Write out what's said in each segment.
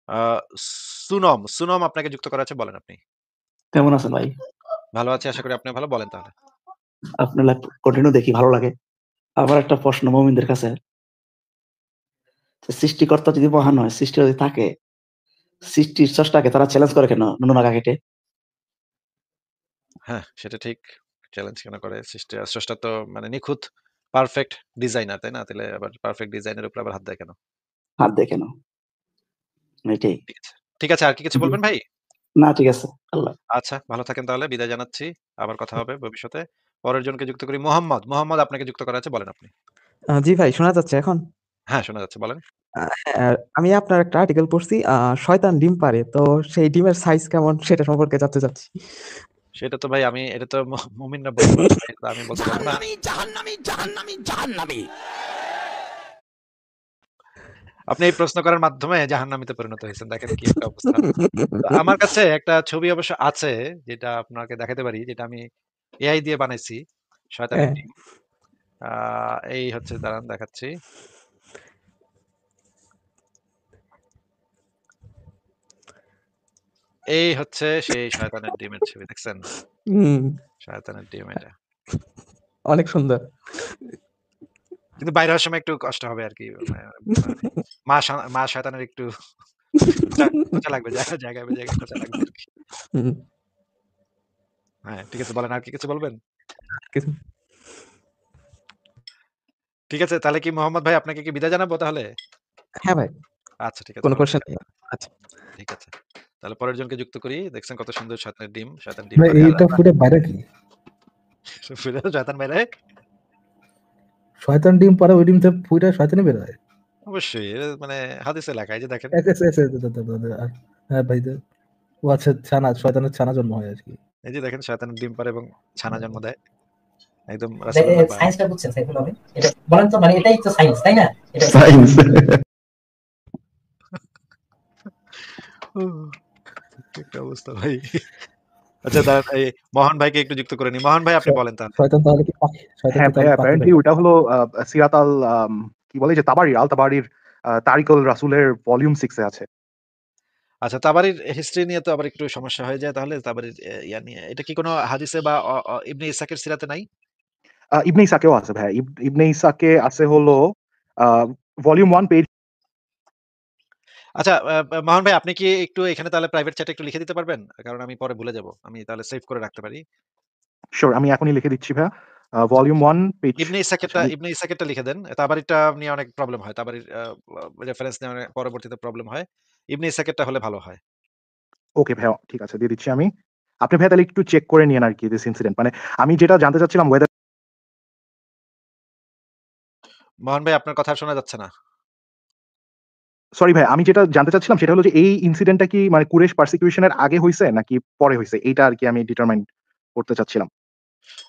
আ সুনম আপনাকে যুক্ত করা আছে, বলেন আপনি। কেমন আছেন ভাই? ভালো আছি, আশা করি আপনিও ভালো। বলেন তাহলে। আপনার লাইভ কন্টিনিউ দেখি, ভালো লাগে। আবার একটা প্রশ্ন মুমিনদের কাছে, যে সৃষ্টিকর্তা যদি মহান হয়, সৃষ্টি যদি থাকে, সৃষ্টির স্রষ্টাকে তারা চ্যালেঞ্জ করে কেন নুন আঁকা কেটে? হ্যাঁ, সেটা ঠিক। চ্যালেঞ্জ কেন করে? স্রষ্টা তো মানে নিখুঁত পারফেক্ট ডিজাইনার, তাই না? তাহলে আবার পারফেক্ট ডিজাইনের উপর আবার হাত দেয় কেন? হাত দেয় কেন? এটাই। ঠিক আছে। ঠিক আছে, আর কি কিছু জি। বলবেন ভাই? না, ঠিক আছে। আল্লাহ। আচ্ছা, ভালো থাকেন তাহলে। বিদায় জানাচ্ছি। আবার কথা হবে ভবিষ্যতে। পরের জনকে যুক্ত করি। মোহাম্মদ। মোহাম্মদ আপনাকে যুক্ত করা আছে, বলেন আপনি। জি ভাই, শোনা যাচ্ছে এখন? হ্যাঁ, শোনা যাচ্ছে, বলেন। হ্যাঁ, আমি আপনার একটা আর্টিকেল পড়ছি। শয়তান ডিম পাড়ে। তো সেই ডিমের সাইজ কেমন সেটা সম্পর্কে জানতে চাচ্ছি। সেটা তো ভাই এটা তো মুমিনরা বলতে পারবে ভাই। এটা আমি বলতে পারব না। জাহান্নামী, জাহান্নামী, জাহান্নামী, জাহান্নামী। আপনি এই প্রশ্ন করার মাধ্যমে জাহান্নামীতে পরিণত হয়েছেন। দেখেন কি একটা অবস্থা। তো আমার কাছে একটা ছবি অবশ্য আছে, যেটা আপনাকে দেখাতে পারি, যেটা আমি এআই দিয়ে বানাইছি। শয়তানের হ্যাঁ। ডিম। আ এই হচ্ছে, দাঁড়ান দেখাচ্ছি। এই হচ্ছে সেই শয়তানের ডিমের ছবি, দেখছেন? হুম। শয়তানের ডিম এটা। অনেক সুন্দর। কিন্তু বাইরে হওয়ার সময় একটু কষ্ট হবে আরকি। মানে মানে মা শয়তানের একটু খোঁচা লাগবে। জায়গায় জায়গায় খোঁচা লাগবে আরকি। হুম। হ্যাঁ, ঠিক আছে, বলেন। আর কি কিছু বলবেন? কিছু ঠিক আছে, তাহলে কি মোহাম্মদ ভাই আপনাকে কি বিদায় জানাবো তাহলে? হ্যাঁ ভাই, আচ্ছা, ঠিক আছে, কোন ভালো কোয়েশ্চেন থাকেন নেই। তাহলে। আচ্ছা। ঠিক আছে। তাহলে পরের জনকে যুক্ত করি। দেখছেন কত সুন্দর শয়তানের ডিম। শয়তান ডিম ভাই পাড়ে আর এইটা ফুটে বাইরে কি? শয়তান বাইরে। শয়তান ডিম পারে, ওই ডিম থেকে ফুইটা শয়তানি বের হয়। অবশ্যই। মানে হাদিসে লেখা, এই যে দেখেন। হ্যাঁ ভাই, ও আচ্ছা, শয়তানের ছানা জন্ম হয় আর কি। এই যে দেখেন, শয়তানের ডিম পাড়ে এবং ছানা জন্ম দেয়। একদম রাসূলুল্লাহ বা সায়েন্সটা বুঝছেন সাইফুল ভাই? এটা বলেন তো, মানে এটাই তো সায়েন্স, তাই না? এটা সায়েন্স। কি একটা অবস্থা ভাই। আচ্ছা, দাঁড়ান, এই মহান ভাইকে একটু যুক্ত করে নিই। মহান ভাই, আপনি বলেন তাহলে। শয়তান তাহলে কি পাখি? শয়তান হ্যাঁ কি ভাই, তাহলে পাখি অ্যাপারেন্টলি ভাই? ওটা হলো সিরাত আল কি বলে যে আল তাবারির তারিকুল রাসূলের ভলিউম 6 এ আছে। আচ্ছা, তাবারির হিস্ট্রি নিয়ে তো আবার একটু সমস্যা হয়ে যায় তাহলে। তাবারির ইয়া নিয়ে। এটা কি কোনো হাদিসে বা ইবনে ইসহাকের সিরাতে নাই? ইবনে ইসাকেও আছে ভাই। ইবনে ইসাকে আছে হলো আ ভলিউম 1 পেজ। আচ্ছা, মহান ভাই, আপনি কি একটু এখানে তাহলে প্রাইভেট চ্যাটে একটু লিখে দিতে পারবেন? কারণ আমি পরে ভুলে যাব। আমি তাহলে সেভ করে রাখতে পারি। সিউর, আমি এখনই লিখে দিচ্ছি ভাইয়া। Volume 1 page. আচ্ছা, ইবনে ইসহাকেরটা লিখে দেন। তাবারিরটা নিয়ে অনেক প্রবলেম হয়। তাবারির রেফারেন্স নিয়ে অনেক পরবর্তীতে প্রবলেম হয়। ইবনে ইসহাকেরটা হলে ভালো হয়। ওকে ভাইয়া, ঠিক আছে, দিয়ে দিচ্ছি আমি। আপনি ভাইয়া তাহলে একটু চেক করে নিয়েন আরকি দিস ইনসিডেন্ট। মানে আমি যেটা জানতে চাচ্ছিলাম ওয়েদার। মহান ভাই, আপনার কথা আর শোনা যাচ্ছে না। সরি ভাই, আমি যেটা জানতে চাচ্ছিলাম সেটা হলো যে এই ইনসিডেন্টটা কি মানে কুরাইশ পারসিকিউশন এর আগে হইছে নাকি পরে হইছে? এইটা আরকি আমি ডিটারমাইন করতে চাচ্ছিলাম।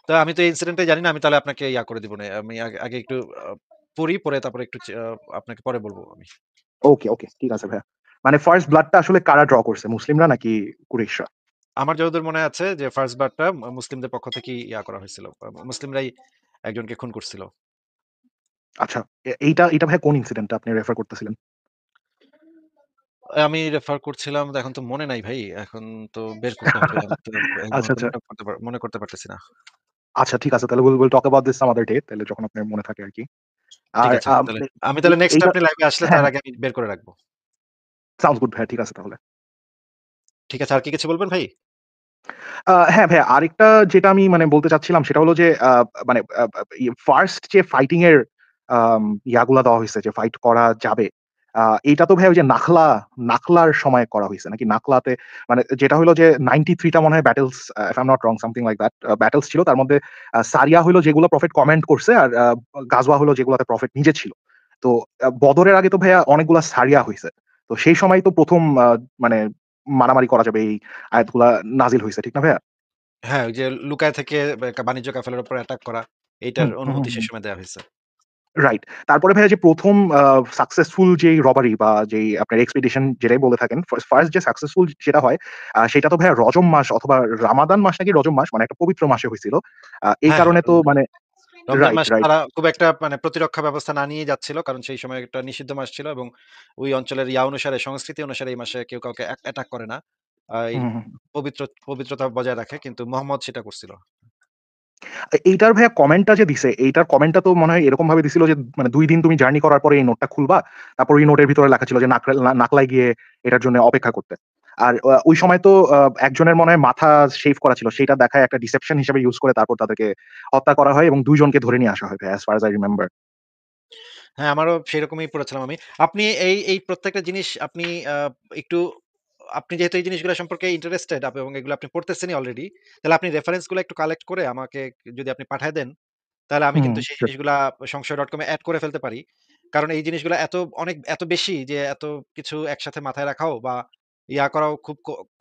তো আমি তো এই ইনসিডেন্টটাই জানি না। আমি তাহলে আপনাকে ইয়া করে দিব না। আমি আগে আগে একটু পড়ি, পরে তারপরে একটু আপনাকে পরে বলব আমি। ওকে, ওকে, ঠিক আছে ভাইয়া। মানে ফার্স্ট ব্লাডটা আসলে কারা ড্র করছে? মুসলিমরা নাকি কুরাইশরা? আমার যতদূর মনে আছে যে ফার্স্ট বারটা মুসলিমদের পক্ষ থেকেই ইয়া করা হয়েছিল। মুসলিমরাই একজনকে খুন করছিল। আচ্ছা, এইটা ভাইয়া কোন ইনসিডেন্টটা আপনি রেফার করতেছিলেন? আমি রেফার করছিলাম, তো এখন তো মনে নাই ভাই। এখন তো বের করতে হবে। আমি তো এই আচ্ছা, মুহূর্তে আচ্ছা। মনে করতে পারতেছি না। আচ্ছা, ঠিক আছে। তাহলে we'll talk about this some other day, তাহলে যখন আপনার মনে থাকে আরকি। ঠিক আর আছে। আমি তাহলে নেক্সট এইটা আপনি লাইভে আসলে হ্যাঁ, তার হ্যাঁ। আগে আমি বের করে রাখবো। সাউন্ডস গুড ভাইয়া, ঠিক আছে তাহলে। ঠিক আছে। আর কি কিছু বলবেন ভাই? হ্যাঁ ভাইয়া, আরেকটা যেটা আমি মানে বলতে চাচ্ছিলাম সেটা হলো যে মানে ফার্স্ট যে ফাইটিং এর ইয়াগুলা দেওয়া হইছে যে ফাইট করা যাবে। এইটা তো ভাইয়া ওই যে নাখলার সময় করা হইছে নাকি? নাখলাতে মানে যেটা হইলো যে 93 টা মনে হয় battles, if I am not wrong something like that, battles ছিল। তার মধ্যে সারিয়া হইলো যেগুলো প্রফেট কমেন্ট করছে, আর গাজওয়া হলো যেগুলোতে প্রফেট নিজে ছিল। তো বদরের আগে তো ভাইয়া অনেকগুলা সারিয়া হইছে। তো সেই সময় তো ১ম মানে মারামারি করা যাবে এই আয়াতগুলা নাজিল হইছে। ঠিক না ভাইয়া? হ্যাঁ, ওই যে লুকায় থেকে বাণিজ্য কাফেলার উপর অ্যাটাক করা, এইটার হুম, হুম, অনুমতি হুম, সে হুম। সময় দেয়া হইছে। রাইট। তারপরে ভাইয়া যে ১ম সাকসেসফুল যেই রবারি বা যেই আপনার এক্সপেডিশন যেটাই বলে থাকেন, ফার্স্ট যে সাকসেসফুল যেটা হয়, সেটা তো ভাইয়া রজব মাস অথবা রামাদান মাস নাকি রজব মাস, মানে একটা পবিত্র মাসে হইছিল। এই হ্যাঁ, হ্যাঁ। কারণে তো মানে রমজান রাইট, মাস রাইট। তারা খুব একটা মানে প্রতিরক্ষা ব্যবস্থা না নিয়ে যাচ্ছিল। কারণ সেই সময় একটা নিষিদ্ধ মাস ছিল এবং ওই অঞ্চলের অনুসারে সংস্কৃতি অনুসারে এই মাসে কেউ কাউকে অ্যাটাক করে না। এই হুম, হুম। পবিত্রতা বজায় রাখে। কিন্তু মোহাম্মদ সেটা করছিল। এইটার ভাইয়া কমেন্টটা যে দিছে, এইটার কমেন্টটা তো মনে হয় এরকমভাবে দিছিল যে মানে ২ দিন তুমি জার্নি করার পরে এই নোটটা খুলবা। তারপর ওই নোটের ভিতরে লেখা ছিল যে নাকলায় গিয়ে এটার জন্য অপেক্ষা করতে। আর ওই সময় তো একজনের মনে হয় মাথা শেভ করা ছিল। সেইটা দেখায় একটা ডিসেপশন হিসেবে ইউজ করে তারপর তাদেরকে হত্যা করা হয় এবং ২ জনকে ধরে নিয়ে আসা হয় ভাইয়া as far as I remember। হ্যাঁ, আমারও সেরকমই পড়েছিলাম আমি। আপনি এই প্রত্যেকটা জিনিস আপনি আ একটু আপনি যেহেতু এই জিনিসগুলা সম্পর্কে ইন্টারেস্টেড এবং এগুলো আপনি পড়তেছেনই অলরেডি, তাহলে আপনি রেফারেন্স গুলো একটু কালেক্ট করে আমাকে যদি আপনি পাঠায় দেন, তাহলে আমি হুম, কিন্তু সেই শিওর। জিনিসগুলা সংশয়.com এ এড করে ফেলতে পারি। কারণ এই জিনিসগুলা এত বেশি যে এত কিছু একসাথে মাথায় রাখাও বা করাও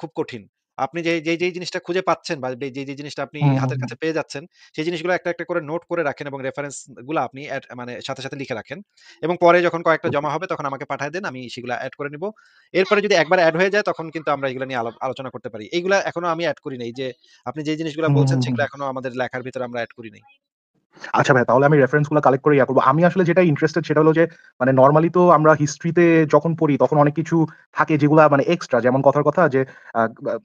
খুব কঠিন। আপনি যেই জিনিসটা খুঁজে পাচ্ছেন বা যেই জিনিসটা আপনি হুম, হুম, হাতের হুম। কাছে পেয়ে যাচ্ছেন, সেই জিনিসগুলো একটা করে নোট করে রাখেন এবং রেফারেন্স গুলা আপনি মানে সাথে লিখে রাখেন। এবং পরে যখন কয়েকটা জমা হবে তখন আমাকে পাঠায় দেন। আমি সেগুলা এড করে নিব। এরপরে যদি একবার এড হয়ে যায় তখন কিন্তু আমরা এগুলা নিয়ে আলোচনা করতে পারি। এইগুলা এখনো আমি এড করি নাই। যে আপনি যেই জিনিসগুলা হুম, বলছেন হুম, হুম। সেগুলো এখনো আমাদের লেখার ভিতরে আমরা এড করি নাই। আচ্ছা ভাই, তাহলে আমি রেফারেন্স গুলো কালেক্ট করে করব। আমি আসলে যেটা ইন্টারেস্টেড সেটা হলো যে মানে নরমালি তো আমরা হিস্ট্রিতে যখন পড়ি তখন অনেক কিছু থাকে যেগুলা মানে এক্সট্রা, যেমন কথার কথা যে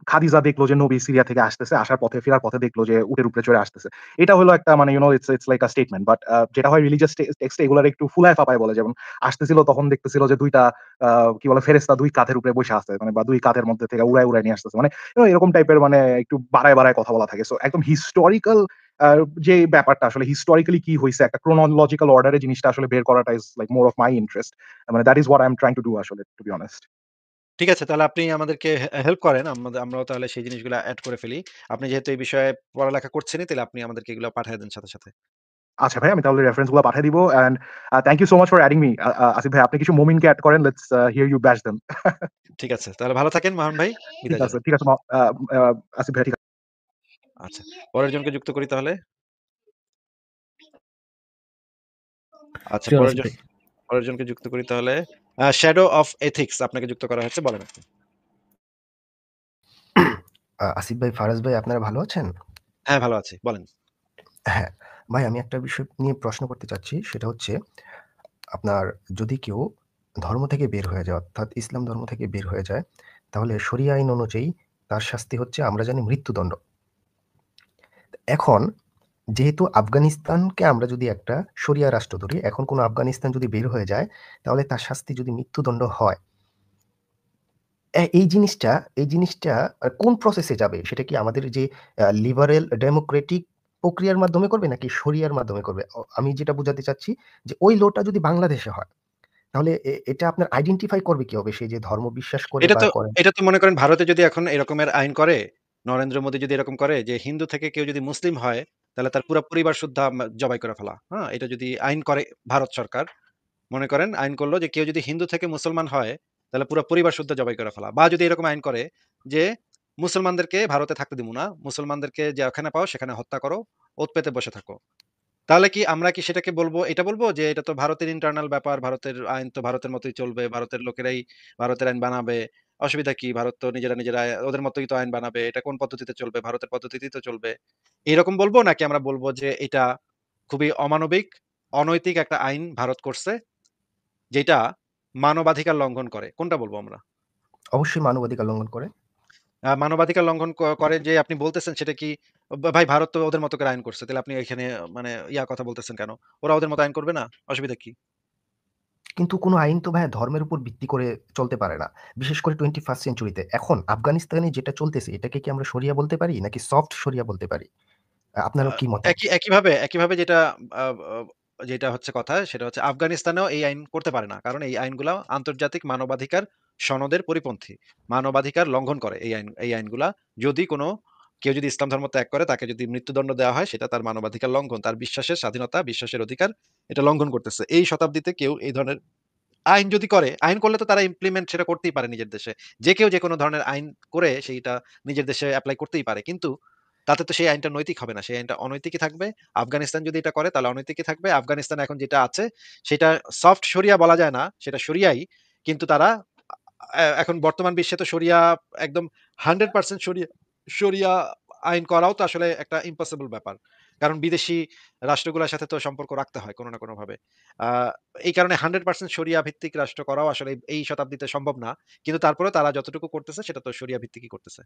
খাদিজা দেখলো যে নবী সিরিয়া থেকে আসতেছে, আসার পথে ফেরার পথে দেখলো যে উটের উপরে চড়ে আসতেছে। এটা হলো একটা মানে it's like a statement. But যেটা হয় রিলিজিয়াস টেক্সটে এগুলার একটু ফুলায় ফাপায় বলে। যেমন আসতেছিল তখন দেখতেছিল যে ২ টা কি বলে ফেরেশতা ২ কাঁধের উপরে বইসা আছে। মানে বা ২ কাঁধের মধ্যে থেকে উড়ায় নিয়ে আসতেছে। মানে এরকম টাইপের মানে একটু বাড়ায় কথা বলা থাকে। সো একদম হিস্টোরিক্যাল আ যে ব্যাপারটা আসলে হিস্টোরিক্যালি কি হইছে একটা chronological order এ জিনিসটা আসলে বের করাটা is like more of my interest. মানে that is what I am trying to do আসলে, টু বি অনেস্ট। ঠিক আছে, তাহলে আপনি আমাদেরকে হেল্প করেন। আমরাও তাহলে সেই জিনিসগুলা এড করে ফেলি। আপনি যেহেতু এই বিষয়ে পড়ালেখা করছেনই, তাহলে আপনি আমাদেরকে এগুলো পাঠায় দেন সাথে। আচ্ছা ভাই, আমি তাহলে রেফারেন্স গুলো পাঠিয়ে দিব and thank you so much for adding me. Asif ভাই, আপনি কিছু মোমিনকে এড করেন। Let's hear you bash them. ঠিক আছে। তাহলে ভালো থাকেন মাহান ভাই। ঠিক বিদায় আছে, জানাই। ঠিক আছে। আসিফ ভাই, ঠিক আছে। আচ্ছা। পরের জনকে যুক্ত করি তাহলে। আচ্ছা, শিওর আসিফ ভাই। পরের জনকে যুক্ত করি তাহলে। শ্যাডো অফ এথিক্স আপনাকে যুক্ত করা হয়েছে। বলেন আপনি। আসিফ ভাই, ফারাজ ভাই আপনারা ভালো আছেন? হ্যাঁ, ভালো আছি। বলেন। হ্যাঁ, ভাই আমি একটা বিষয় নিয়ে প্রশ্ন করতে চাচ্ছি। সেটা হচ্ছে আপনার যদি কেউ ধর্ম থেকে বের হয়ে যায়, অর্থাৎ ইসলাম ধর্ম থেকে বের হয়ে যায়, তাহলে শরিয়া আইন অনুযায়ী তার শাস্তি হচ্ছে আমরা জানি মৃত্যুদণ্ড। এখন যেহেতু আফগানিস্তানকে আমরা যদি একটা শরিয়া রাষ্ট্র ধরি, এখন কোনো আফগানিস্তান যদি বের হয়ে যায়, তাহলে তার শাস্তি যদি মৃত্যুদণ্ড হয়, এই জিনিসটা কোন প্রসেসে যাবে? সেটা কি আমাদের যে লিবারেল ডেমোক্রেটিক প্রক্রিয়ার মাধ্যমে করবে নাকি শরিয়ার মাধ্যমে করবে? আমি যেটা বুঝাতে চাচ্ছি যে ওই ল টা যদি বাংলাদেশে হয়, তাহলে এটা আপনার আইডেন্টিফাই করবে কিভাবে সে যে ধর্ম বিশ্বাস করে এটা বা তো করে না? এটা তো মনে করেন ভারতে যদি এখন এরকমের আইন করে, নরেন্দ্র মোদী যদি এরকম করে যে হিন্দু থেকে কেউ যদি মুসলিম হয়, তাহলে তার পুরা পরিবার সুদ্ধা জবাই করে ফেলা। হ্যাঁ? এটা যদি আইন করে ভারত সরকার, মনে করেন আইন করল যে কেউ যদি হিন্দু থেকে মুসলমান হয়, তাহলে পুরা পরিবার সুদ্ধা জবাই করে ফেলা। বা যদি এরকম আইন করে যে মুসলমানদেরকে ভারতে থাকতে দিব না। মুসলমানদেরকে যেখানে পাও সেখানে হত্যা করো, ওত পেতে বসে থাকো। তাহলে কি আমরা কি সেটাকে বলবো যে এটা তো ভারতের ইন্টারনাল ব্যাপার, ভারতের আইন তো ভারতের মতোই চলবে, ভারতের লোকেরাই ভারতের আইন বানাবে। অসুবিধা কি? ভারত তো নিজেরা ওদের মতোই তো আইন বানাবে। এটা কোন পদ্ধতিতে চলবে? ভারতের পদ্ধতিতেই তো চলবে। এরকম বলবো নাকি আমরা বলবো যে এটা খুবই অমানবিক, অনৈতিক একটা আইন ভারত করছে, যেটা মানবাধিকার লঙ্ঘন করে। কোনটা বলবো আমরা? অবশ্যই মানবাধিকার লঙ্ঘন করে। মানবাধিকার লঙ্ঘন করে যে আপনি বলতেছেন সেটা কি ভাই ভারত তো ওদের মতো করে আইন করছে। তাহলে আপনি এখানে মানে কথা বলতেছেন কেন? ওরা ওদের মতো আইন করবে না? অসুবিধা কি? কিন্তু কোনো আইন তো ভাইয়া ধর্মের উপর ভিত্তি করে চলতে পারে না। বিশেষ করে 21st সেঞ্চুরিতে। এখন আফগানিস্তানে যেটা চলতেছে এটাকে কি আমরা শরিয়া বলতে পারি নাকি সফট শরিয়া বলতে পারি? আ আপনার কি মতামত? একইভাবে আ আ যেটা হচ্ছে কথা সেটা হচ্ছে আফগানিস্তানেও এই আইন করতে পারে না। কারণ এই আইনগুলা আন্তর্জাতিক মানবাধিকার সনদের পরিপন্থী। মানবাধিকার লঙ্ঘন করে এই আইনগুলা। যদি কেউ যদি ইসলাম ধর্ম ত্যাগ করে তাকে যদি মৃত্যুদণ্ড দেওয়া হয় সেটা তার মানবাধিকার লঙ্ঘন। তার বিশ্বাসের স্বাধীনতা, বিশ্বাসের অধিকার এটা লঙ্ঘন করতেছে। এই শতাব্দীতে কেউ এই ধরনের আইন যদি করে, আইন করলে তো তারা ইমপ্লিমেন্ট সেটা করতেই পারে নিজের দেশে। যে কেউ যেকোনো ধরনের আইন করে সেইটা নিজের দেশে এপ্লাই করতেই পারে। কিন্তু তাতে তো সেই আইনটা নৈতিক হবে না। সেই আইনটা অনৈতিকই থাকবে। আফগানিস্তান যদি এটা করে তাহলে অনৈতিকই থাকবে। আফগানিস্তান এখন যেটা আছে সেটা সফট শরিয়া বলা যায় না। সেটা শরিয়াই। কিন্তু তারা এখন বর্তমান বিশ্বে তো শরিয়া একদম 100% শরিয়া আইন করাও তো আসলে একটা ইম্পসিবল ব্যাপার। কারণ বিদেশি রাষ্ট্রগুলোর সাথে তো সম্পর্ক রাখতে হয় কোনো না কোনোভাবে। এই কারণে 100% শরিয়া ভিত্তিক রাষ্ট্র করাও আসলে এই শতাব্দীতে সম্ভব না। কিন্তু তারপরেও তারা যতটুকু করতেছে সেটা তো শরিয়া ভিত্তিকই করতেছে।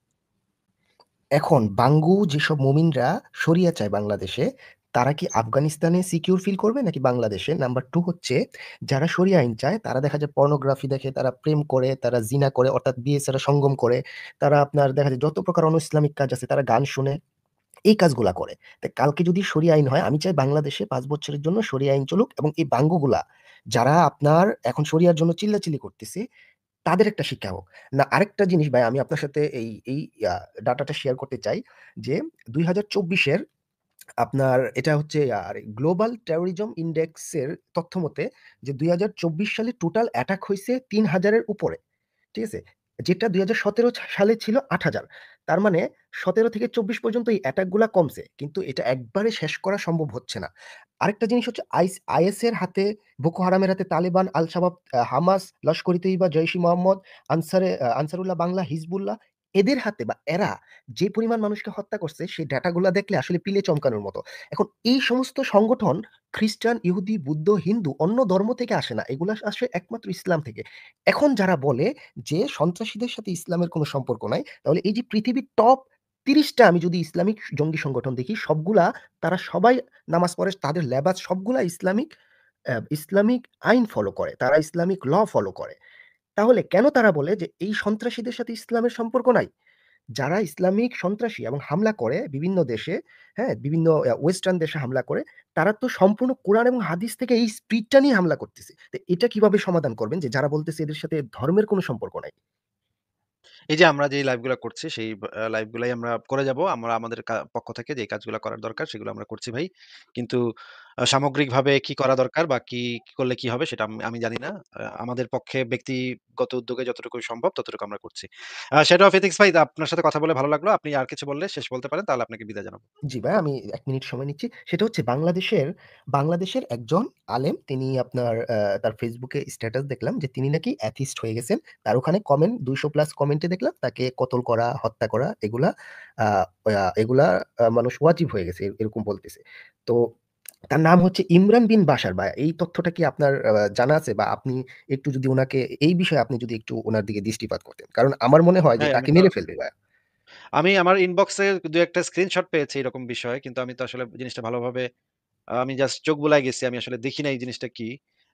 এখন বাঙ্গু যেসব মুমিনরা শরিয়া চায় বাংলাদেশে, তারা কি আফগানিস্তানে সিকিউর ফিল করবে নাকি বাংলাদেশে? নাম্বার 2 হচ্ছে যারা শরিয়া আইন চায় তারা দেখা যায় পর্নোগ্রাফি দেখে, তারা প্রেম করে, তারা জিনা করে অর্থাৎ বিয়ে ছাড়া সঙ্গম করে, তারা আপনার দেখা যায় যত প্রকার অন-ইসলামিক কাজ আছে তারা গান শুনে, এই কাজগুলা করে। তো কালকে যদি শরিয়া আইন হয়, আমি চাই বাংলাদেশে ৫ বছরের জন্য শরিয়া আইন চলুক এবং এই বাঙ্গুগুলা যারা আপনার এখন শরিয়ার জন্য চিল্লাচিল্লি করতেছে তাদের একটা শিক্ষা হোক। না আরেকটা জিনিস ভাই আমি আপনার সাথে এই ডাটাটা শেয়ার করতে চাই যে ২০২৪ এর আপনার এটা হচ্ছে গ্লোবাল টেরোরিজম ইনডেক্সের তথ্য মতে যে ২০২৪ সালে টোটাল অ্যাটাক হইছে ৩,০০০ এর উপরে। ঠিক আছে? যেটা ২০১৭ সালে ছিল ৮,০০০। তার মানে ১৭ থেকে ২৪ পর্যন্ত এই অ্যাটাক গুলা কমছে। কিন্তু এটা একবারে শেষ করা সম্ভব হচ্ছে না। আরেকটা জিনিস হচ্ছে আইএস এর হাতে, বোকো হারামের হাতে তালেবান, আল শাবাব, হামাস, লস্কর-ই-তৈয়বা, জইশ-ই-মোহাম্মদ, আনসারুল্লাহ বাংলা, হিজবুল্লাহ এদের হাতে বা এরা যে পরিমাণ মানুষকে হত্যা করছে সেই ডেটাগুলা দেখলে আসলে পিলে চমকানোর মতো। এখন এই সমস্ত সংগঠন খ্রিস্টান, ইহুদি, বুদ্ধ, হিন্দু অন্য ধর্ম থেকে আসে না। এগুলা আসে একমাত্র ইসলাম থেকে। এখন যারা বলে যে সন্ত্রাসীদের সাথে ইসলামের কোনো সম্পর্ক নাই, তাহলে এই যে পৃথিবীর টপ ৩০ টা আমি যদি ইসলামিক জঙ্গি সংগঠন দেখি সবগুলা তারা সবাই নামাজ পড়ে, তাদের লেবাস সবগুলা ইসলামিক আইন ফলো করে। তারা ইসলামিক ল ফলো করে। তাহলে কেন তারা বলে যে এই সন্ত্রাসীদের সাথে ইসলামের সম্পর্ক নাই? যারা ইসলামিক সন্ত্রাসী এবং হামলা করে বিভিন্ন দেশে, হ্যাঁ? বিভিন্ন ওয়েস্টার্ন দেশে হামলা করে, তারা তো সম্পূর্ণ কোরআন এবং হাদিস থেকে এই স্পিরিটটা নিয়ে হামলা করতেছে। তো এটা কিভাবে সমাধান করবেন যে যারা বলতেছে এদের সাথে ধর্মের কোনো সম্পর্ক নাই? এই যে আমরা যে লাইভগুলা করছি সেই লাইভগুলাই আমরা করে যাব। আমরা আমাদের পক্ষ থেকে যে কাজগুলা করার দরকার সেগুলো আমরা করছি ভাই। কিন্তু সামগ্রিকভাবে কি করা দরকার বা কি করলে কি হবে সেটা আমি জানি না। আমাদের পক্ষে ব্যক্তিগত উদ্যোগে যতটুকু সম্ভব ততটুকু আমরা করছি। শ্যাডো অফ এথিক্স ভাই, আপনার সাথে কথা বলে ভালো লাগলো। আপনি আর কিছু বললে শেষ বলতে পারেন, তাহলে আপনাকে বিদায় জানাবো। জি ভাই, আমি ১ মিনিট সময় নিচ্ছি। সেটা হচ্ছে বাংলাদেশের একজন আলেম তিনি আপনার তার ফেসবুকে স্ট্যাটাস দেখলাম যে তিনি নাকি অ্যাথিস্ট হয়ে গেছেন। তার ওখানে কমেন্ট ২০০ প্লাস কমেন্টে দেখলাম তাকে কতল করা, হত্যা করা এগুলা আ এগুলা মানুষ ওয়াজিব হয়ে গেছে এরকম বলতেছে। তো তার নাম হচ্ছে ইমরান বিন বাশার ভাই। এই তথ্যটা কি আপনার জানা আছে? বা আপনি একটু যদি উনাকে এই বিষয়ে আপনি যদি একটু উনার দিকে দৃষ্টিপাত করতেন। কারণ আমার মনে হয় যে ভাই তাকে মেরে ফেলবে ভাইয়া। আমি আমার ইনবক্সে ২-১ টা স্ক্রিনশট পেয়েছি এরকম বিষয়ে। কিন্তু আমি তো আসলে জিনিসটা ভালোভাবে আমি জাস্ট চোখ বুলায় গেছি। আমি আসলে দেখি নাই এই জিনিসটা কি।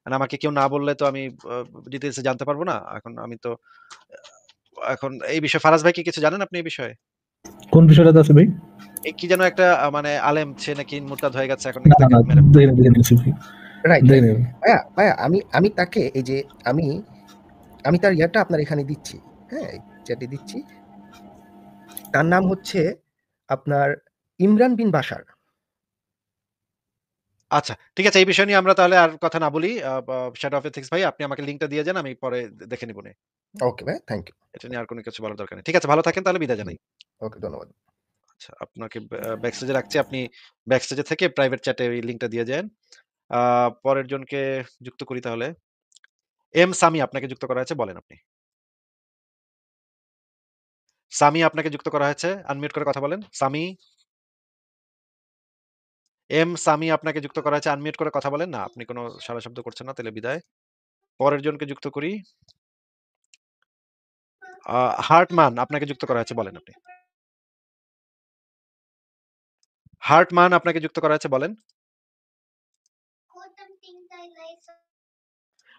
আর আমাকে কেউ না বললে তো আমি আ ডিটেইলস এ জানতে পারব না। এখন এই বিষয়ে ফারাজ ভাই কি কিছু জানেন আপনি এই বিষয়ে? কোন বিষয়টাতে আছে ভাই? এই কি যেন একটা মানে আলেম সে নাকি মুরতাদ হয়ে গেছে, এখন না নাকি না তাকে না, মেরে ফেলা দেখে নিয়েছি ভাই, রাইট, দেখে রাইট। নিয়েছি। ভাইয়া আমি তাকে এই যে আমি আমি তার ইয়াটা আপনার এখানে দিচ্ছি। হ্যাঁ? চ্যাটে দিচ্ছি। তার নাম হচ্ছে আপনার ইমরান বিন বাশার। আচ্ছা, ঠিক আছে। এই বিষয় নিয়ে আমরা তাহলে আর কথা না বলি। বা শ্যাডো অফ এথিক্স ভাই, আপনি আমাকে লিংকটা দিয়ে যান। আমি পরে দেখে নিবনে। ওকে ভাইয়া, থ্যাংক ইউ। এটা নিয়ে আর কোনো কিছু বলার দরকার নেই। ঠিক আছে, ভালো থাকেন, তাহলে বিদায় জি, জানাই। ওকে ধন্যবাদ। আচ্ছা, আপনাকে ব্যাকস্টেজে রাখছি। আপনি ব্যাকস্টেজে থেকে প্রাইভেট চ্যাটে ওই লিংকটা দিয়ে যান। পরের জনকে যুক্ত করি তাহলে। এম সামি আপনাকে যুক্ত করা হয়েছে, বলেন আপনি। সামি আপনাকে যুক্ত করা হয়েছে। আনমিউট করে কথা বলেন। সামি, এম সামি আপনাকে যুক্ত করা হয়েছে। আনমিউট করে কথা বলেন। না, আপনি কোনো সাড়া শব্দ করছেন না, তাহলে বিদায়। পরের জনকে যুক্ত করি। হার্টমান আপনাকে যুক্ত করা হয়েছে, বলেন আপনি। হার্টমান আপনাকে যুক্ত করা হয়েছে, বলেন।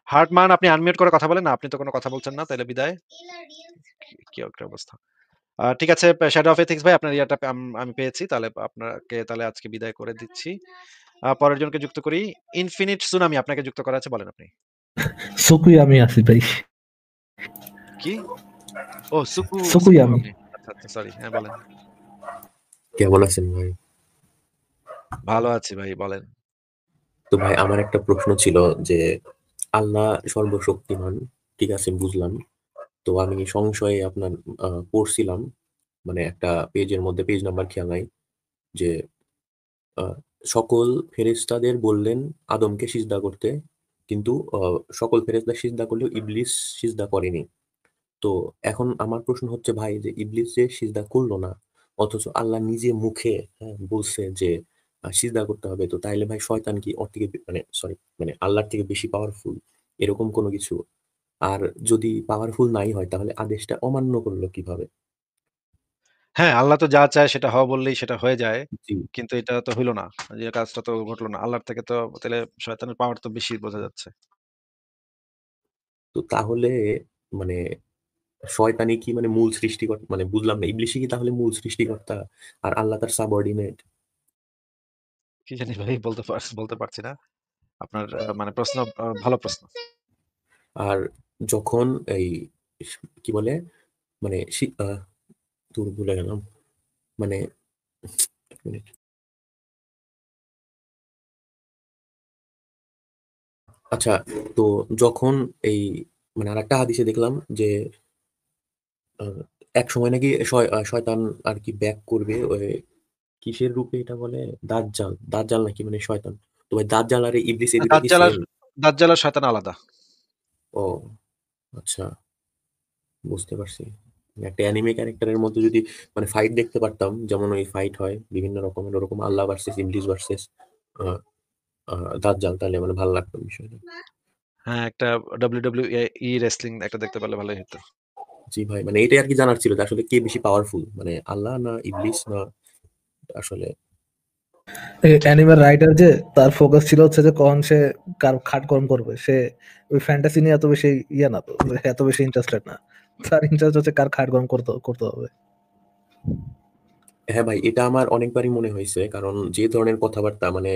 হার্টমান আপনি আনমিউট করে কথা বলেন না, আপনি তো কোনো কথা বলছেন না, তাহলে বিদায়। কি একটা অবস্থা। ঠিক আছে, শ্যাডো অফ এথিক্স ভাই, আপনার ইয়াটা আমি পেয়েছি। তাহলে আপনাকে তাহলে আজকে বিদায় করে দিচ্ছি। পরের জনকে যুক্ত করি। ইনফিনিট সুনামি আপনাকে যুক্ত করা আছে, বলেন আপনি। সুকুই আমি আছি ভাই, কি? ও সুকু, সুকুই সুকু আমি। আপনি। আচ্ছা, আচ্ছা, সরি। হ্যাঁ, বলেন। কেমন আছেন ভাই? ভালো আছি ভাই, বলেন। তো ভাই আমার একটা প্রশ্ন ছিল যে আল্লাহ সর্বশক্তিমান, ঠিক আছে বুঝলাম। তো আমি সংশয়ে আপনার পড়ছিলাম, মানে একটা পেজের মধ্যে পেজ নাম্বার খেয়াল নাই, যে সকল ফেরেশতাদের বললেন আদমকে সিজদা করতে, কিন্তু সকল ফেরেশতা সিজদা করলেও ইবলিস সিজদা করেনি। তো এখন আমার প্রশ্ন হচ্ছে ভাই, যে ইবলিস যে সিজদা করলো না, অথচ আল্লাহ নিজে মুখে বলছে যে সিজদা করতে হবে। তো তাইলে ভাই শয়তান কি ওর থেকে মানে সরি মানে আল্লাহর থেকে বেশি পাওয়ারফুল এরকম কোনো কিছু? আর যদি পাওয়ারফুল নাই হয় তাহলে আদেশটা অমান্য করলো কিভাবে? হ্যাঁ, আল্লাহ তো যা চায় সেটা হওয়া বললেই সেটা হয়ে যায়। জি। কিন্তু এটা তো হইল না। যে কাজটা তো ঘটলো না। আল্লাহর থেকে তো তাইলে শয়তানের পাওয়ার তো বেশি বোঝা যাচ্ছে। তো তাহলে মানে শয়তানি কি মানে মূল সৃষ্টিকর্তা? মানে বুঝলাম না। ইবলিশই কি তাহলে মূল সৃষ্টিকর্তা আর আল্লাহ তার সাবঅর্ডিনেট? কি জানি ভাই বলতে পারছি না। আপনার মানে প্রশ্ন ভালো প্রশ্ন। আর যখন এই কি বলে মানে দূর ভুলে গেলাম। মানে এক মিনিট। আচ্ছা, তো যখন এই মানে আরেকটা হাদিসে দেখলাম যে একসময় নাকি শয়তান আরকি ব্যাক করবে ওই কিসের রূপে এটা বলে? দাজ্জাল। দাজ্জাল নাকি মানে শয়তান। তো ভাই দাজ্জাল আর ইবলিস এই ২ টা কি সেম? দাজ্জাল আর শয়তান আলাদা। ও আচ্ছা, বুঝতে পারছি। একটা অ্যানিমে ক্যারেক্টারের মধ্যে যদি মানে ফাইট দেখতে পারতাম, যেমন ওই ফাইট হয় বিভিন্ন রকমের ওরকম আল্লাহ ভার্সেস ইবলিস ভার্সেস আ আ দাজ্জাল, তাহলে মানে ভালো লাগতো বিষয়টা। হ্যাঁ, একটা WWE wrestling একটা দেখতে পারলে ভালোই হতো। জি ভাই, মানে এটাই আরকি জানার ছিল যে আসলে কে বেশি পাওয়ারফুল? মানে আল্লাহ না ইবলিস না আসলে এই অ্যানিমের রাইটার যে তার ফোকাস ছিল হচ্ছে যে কখন সে কার খাট গরম করবে, সে ওই ফ্যান্টাসি নিয়ে এত বেশি ইয়ে না, তো এত বেশি ইন্টারেস্টেড না। তার ইন্টারেস্ট হচ্ছে কার খাট গরম করতে হবে। হ্যাঁ ভাই, এটা আমার অনেকবারই মনে হইছে। কারণ যে ধরনের কথাবার্তা মানে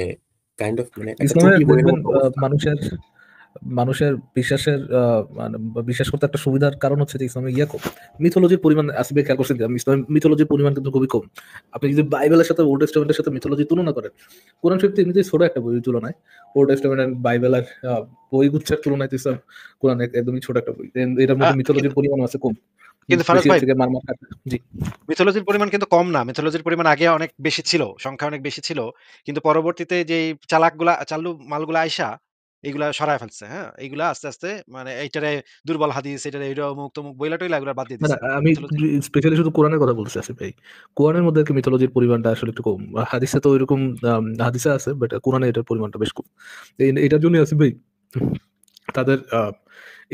কাইন্ড অফ মানে একটা ইসলামের চুটি বইয়ের দেখবেন মতো অবস্থা। মানুষের মানুষের বিশ্বাসের মানে বিশ্বাস করতে একটা সুবিধার কারণ হচ্ছে যে ইসলামে ইয়ে কম, মিথোলজির পরিমাণ আসবে, খেয়াল করছেন যে ইসলামের মিথোলজির পরিমাণ কিন্তু খুবই কম। আপনি যদি বাইবেলের সাথে ওল্ড টেস্টামেন্টের সাথে মিথোলজি তুলনা করেন, কোরআন শরীফ তো এমনিতেই ছোট একটা বই তুলনায়, ওল্ড টেস্টামেন্ট এন্ড বাইবেলের বই গুচ্ছের তুলনায় তো ইসলাম কোরআন একদমই ছোট একটা বই। এটার মধ্যে কিন্তু মিথোলজির পরিমাণ আছে কম, কিন্তু ফারাজ বেশি ভাই, হচ্ছে গিয়ে মারমার কাটা। জি, মিথোলজির পরিমাণ কিন্তু কম না। মিথোলজির পরিমাণ আগে অনেক বেশি ছিল। সংখ্যা অনেক বেশি ছিল। কিন্তু পরবর্তীতে যেই চালু মালগুলা আইসা এগুলা সরায় ফেলছে। হ্যাঁ? এগুলা আস্তে, আস্তে মানে এইটারে দুর্বল হাদিস, এটারে এইটা অমুক তমুক বইলা-টইলা এগুলা বাদ দিয়ে না, দিছে। আমি মিথোলজি স্পেশালি শুধু কোরআনের কথা বলতেছি আসিফ ভাই। কোরআনের মধ্যে আরকি মিথোলজির পরিমাণটা আসলে একটু কম। হাদিসে তো ঐরকম হাদিসে আছে, বাট কোরআনে এটার পরিমাণটা বেশ কম। এটার জন্যই আসিফ ভাই তাদের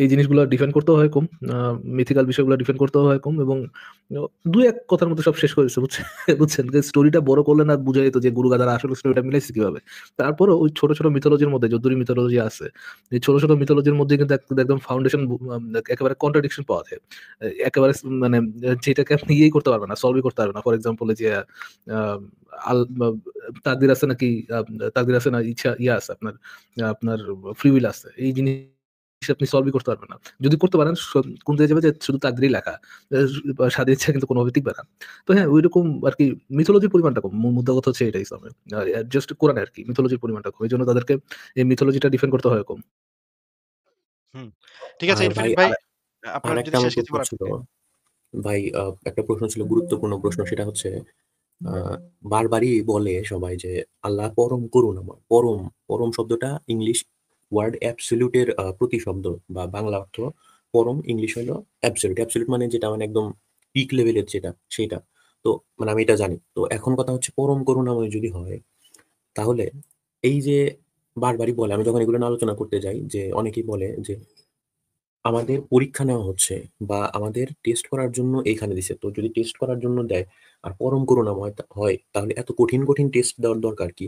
এই জিনিসগুলো ডিফেন্ড করতেও হয় কম, মিথিক্যাল বিষয়গুলো ডিফেন্ড করতেও হয় কম, এবং ২-১ কথার মধ্যে সব শেষ করে দিচ্ছে, বুঝছেন? যে স্টোরিটা বড় করলেন আর বুঝাই যেত যে গুরু গাধারা আসলে স্টোরিটা মিলাইছে কিভাবে। তারপরেও ওই ছোট, ছোট মিথোলজির মধ্যে যতদূরই মিথোলজি আছে, এই ছোট, ছোট মিথোলজির মধ্যে কিন্তু একদম ফাউন্ডেশন একেবারে কন্ট্রাডিকশন পাওয়া যায়। একেবারে মানে যেটাকে আপনি ইয়েই করতে পারবেন না, সলভই করতে পারবেন না। ফর এক্সাম্পল এই যে আ আল আ তাকদির আছে নাকি, তাকদির আছে না, ইয়া আছে আপনার, আপনার ফ্রি উইল আছে। এই জিনিস আপনি সলভই করতে পারবেন না। যদি করতে পারেন কোন দিকে যাবে যে শুধু তাকদীরই লেখা। স্বাধীন ইচ্ছা কিন্তু কোনোভাবে টিকবে না। তো হ্যাঁ, ঐরকম আরকি মিথোলজির পরিমাণটা কম। মুদ্রা কথা হচ্ছে এটাই ইসলামে। জাস্ট কোরআনে আরকি মিথোলজির পরিমাণটা কম। এজন্য তাদেরকে এই মিথোলজিটা ডিফেন্ড করতে হয় কম। হুম। ঠিক আছে আর ভাই ইনফিনিট ভাই, আপনার আরেকটা যদি আমার শেষ কিছু প্রশ্ন বলার ছিল। থাকে। ভাই একটা প্রশ্ন ছিল, গুরুত্বপূর্ণ প্রশ্ন। সেটা হচ্ছে আ বারবারই বলে সবাই যে আল্লাহ পরম করুণাময়। পরম শব্দটা ইংলিশ ওয়ার্ড অ্যাবসোলিউট এর প্রতিশব্দ বা বাংলা অর্থ পরম, ইংলিশ হলো অ্যাবসোলিউট। অ্যাবসোলিউট মানে যেটা মানে একদম পিক লেভেলের যেটা সেইটা। তো মানে আমি এটা জানি। তো এখন কথা হচ্ছে পরম করুণাময় যদি হয় তাহলে এই যে বারবারই বলে, আমি যখন এগুলো নিয়ে আলোচনা করতে যাই যে অনেকেই বলে যে আমাদের পরীক্ষা নেওয়া হচ্ছে বা আমাদের টেস্ট করার জন্য এইখানে দিছে। তো যদি টেস্ট করার জন্য দেয় আর পরম করুণাময় হয় তাহলে এত কঠিন, কঠিন টেস্ট দেওয়ার দরকার কি?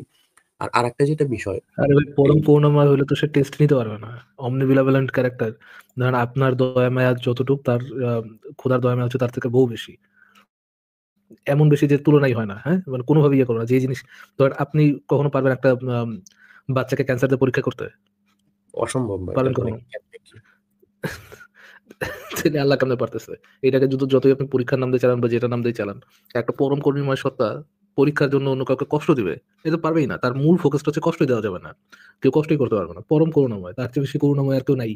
আর আরেকটা যেটা বিষয় আরে ভাই, এই পরম করুণাময় হইলে তো সে টেস্ট নিতে পারবে না। omnibenevolent character. ধরেন আপনার দয়া মায়া যতটুক তার খোদার দয়া মায়া হচ্ছে তার থেকে বহু বেশি। এমন বেশি যে তুলনাই হয় না, হ্যাঁ? মানে কোনোভাবে ইয়ে করবে না। যে জিনিস ধরেন আপনি কখনো পারবেন একটা বাচ্চাকে ক্যান্সার দিয়ে পরীক্ষা করতে? অসম্ভব ভাই। পারবেন তার মানে কখনো? কেমনে কি? তাইলে আল্লাহ কেমনে পারতেছে? এটাকে যতই আপনি পরীক্ষার নাম দিয়ে চালান বা যেটার নাম দিয়ে চালান, একটা পরম করুণাময় সত্তা পরীক্ষার জন্য অন্য কাউকে কষ্ট দিবে? এ তো পারবেই না। তার মূল ফোকাসটা হচ্ছে কষ্টই দেওয়া যাবে না। কেউ কষ্টই করতে পারবে না। পরম করুণাময়, তার চেয়ে বেশি করুণাময় আর কেউ নাই।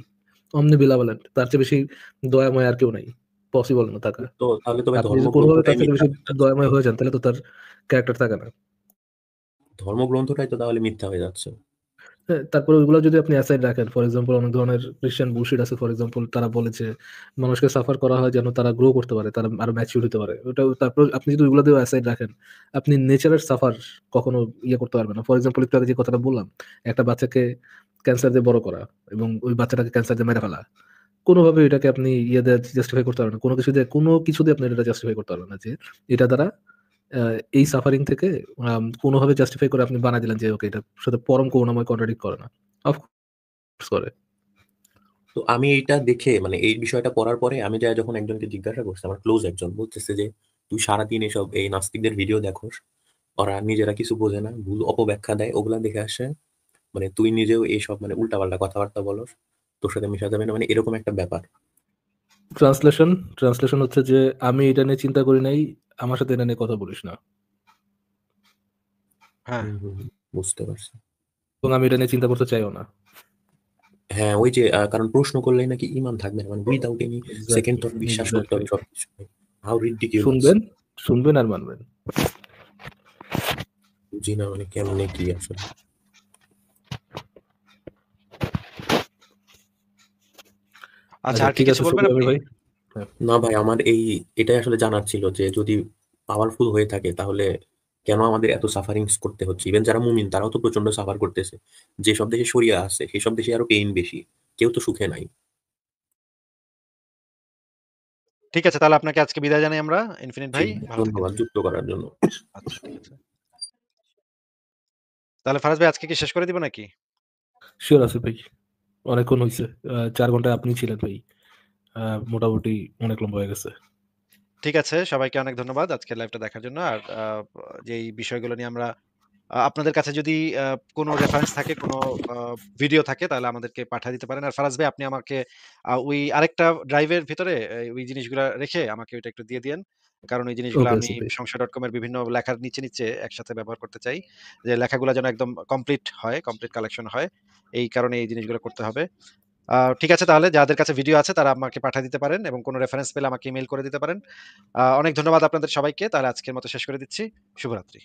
omnibenevolent, তার চেয়ে বেশি দয়াময় আর কেউ নাই। পসিবল না থাকা। তো তাহলে তো ভাই আপনি যদি কোনোভাবে ধর্মগ্রন্থটাই তার থেকে মিথ্যা বেশি হয়ে যাচ্ছে দয়াময় ভাই। হয়ে যান, তাহলে তো তার ক্যারেক্টার থাকে না। ধর্মগ্রন্থটাই তো তাহলে মিথ্যা হয়ে যাচ্ছে। হ্যাঁ, তারপরে ওইগুলো যদি আপনি অ্যাসাইড রাখেন, ফর এক্সাম্পল অনেক ধরনের ক্রিশ্চিয়ান বুলশিট আছে, ফর এক্সাম্পল তারা বলেছে মানুষকে সাফার করা হয় যেন তারা গ্রো করতে পারে, তারা আরো ম্যাচিউর হতে পারে। ওটা তারপর আপনি যদি ওইগুলো দিয়ে অ্যাসাইড রাখেন, আপনি নেচারের সাফার কখনো ইয়ে করতে পারবেন না। ফর এক্সাম্পল একটু আগে যে কথাটা বললাম, একটা বাচ্চাকে ক্যান্সার দিয়ে বড় করা এবং ওই বাচ্চাটাকে ক্যান্সার দিয়ে মেরে ফেলা, কোনোভাবে এটাকে আপনি ইয়ে দিয়ে জাস্টিফাই করতে পারবেন না। কোনো কিছু দিয়ে আপনি এটা জাস্টিফাই করতে পারবেন না যে এটা দ্বারা এই সাফারিং থেকে কোনোভাবে জাস্টিফাই করে আপনি বানাই দিলেন যে ওকে এটা সাথে পরম করুণাময় কন্ট্রাডিক্ট করে না। অফকোর্স করে। তো আমি এইটা দেখে মানে এই বিষয়টা পড়ার পরে আমি যখন একজনকে জিজ্ঞাসা করছি, আমার ক্লোজ একজন বলতেছে যে তুই সারাদিন এসব এই নাস্তিকদের ভিডিও দেখোস, ওরা নিজেরা কিছু বোঝে না, ভুল অপব্যাখ্যা দেয়, ওগুলা দেখে আসে, মানে তুই নিজেও এইসব মানে উল্টাপাল্টা কথাবার্তা বলস, তোর সাথে মিশা যাবে না, মানে এরকম একটা ব্যাপার। ট্রান্সলেশন হচ্ছে যে আমি এটা নিয়ে চিন্তা করি নাই, আমার সাথে এটা নিয়ে কথা বলিস না, হ্যাঁ বুঝতে পারছি। এবং আমি এটা নিয়ে চিন্তা করতে চাইও না। হ্যাঁ, ওই যে কারণ প্রশ্ন করলেই নাকি ঈমান থাকবে না, মানে উইদাউট এনি সেকেন্ড থট বিশ্বাস করতে হবে সবকিছু। How ridiculous. শুনবেন আর মানবেন। বুঝি না মানে কেমনে কি আসলে। আচ্ছা, আর কি কিছু বলবেন আপনি? ভাই? না ভাই, আমার এটাই আসলে জানার ছিল যে যদি পাওয়ারফুল হয়ে থাকে তাহলে কেন আমাদের এত সাফারিংস করতে হচ্ছে। ইভেন যারা মুমিন তারাও তো প্রচন্ড সাফার করতেছে, যেসব দেশে শরিয়া আছে সেসব দেশে আরো পেইন বেশি, কেউ তো সুখে নাই। ঠিক আছে, তাহলে আপনাকে আজকে বিদায় জানাই আমরা, ইনফিনিট ভাই। ভালো থাকেন। ধন্যবাদ যুক্ত করার জন্য। আচ্ছা, ঠিক আছে। তাহলে ফারাজ ভাই আজকে কি শেষ করে দিব নাকি? শিওর আছে ভাই, অনেকক্ষণ হয়েছে, 4 ঘন্টা আপনি ছিলেন ভাই, মোটামুটি অনেক লম্বা হয়ে গেছে। ঠিক আছে, সবাইকে অনেক ধন্যবাদ আজকের লাইভটা দেখার জন্য। আর যেই বিষয়গুলো নিয়ে আমরা আপনাদের কাছে যদি কোনো রেফারেন্স থাকে, কোনো ভিডিও থাকে, তাহলে আমাদেরকে পাঠিয়ে দিতে পারেন। আর ফারাজ ভাই আপনি আমাকে ওই আরেকটা ড্রাইভের ভিতরে ওই জিনিসগুলা রেখে আমাকে ওইটা একটু দিয়ে দিয়েন। কারণ ওই জিনিসগুলো ওকে আমি ভাই। সংশয়.com এর বিভিন্ন লেখার নিচে একসাথে ব্যবহার করতে চাই। যে লেখাগুলো যেন একদম কমপ্লিট হয়, কমপ্লিট কালেকশন হয়। এই কারণে এই জিনিসগুলো করতে হবে। ঠিক আছে, তাহলে যাদের কাছে ভিডিও আছে তারা আমাকে পাঠিয়ে দিতে পারেন এবং কোনো রেফারেন্স পেলে আমাকে ইমেইল করে দিতে পারেন। অনেক ধন্যবাদ আপনাদের সবাইকে। তাহলে আজকের মতো শেষ করে দিচ্ছি। শুভরাত্রি।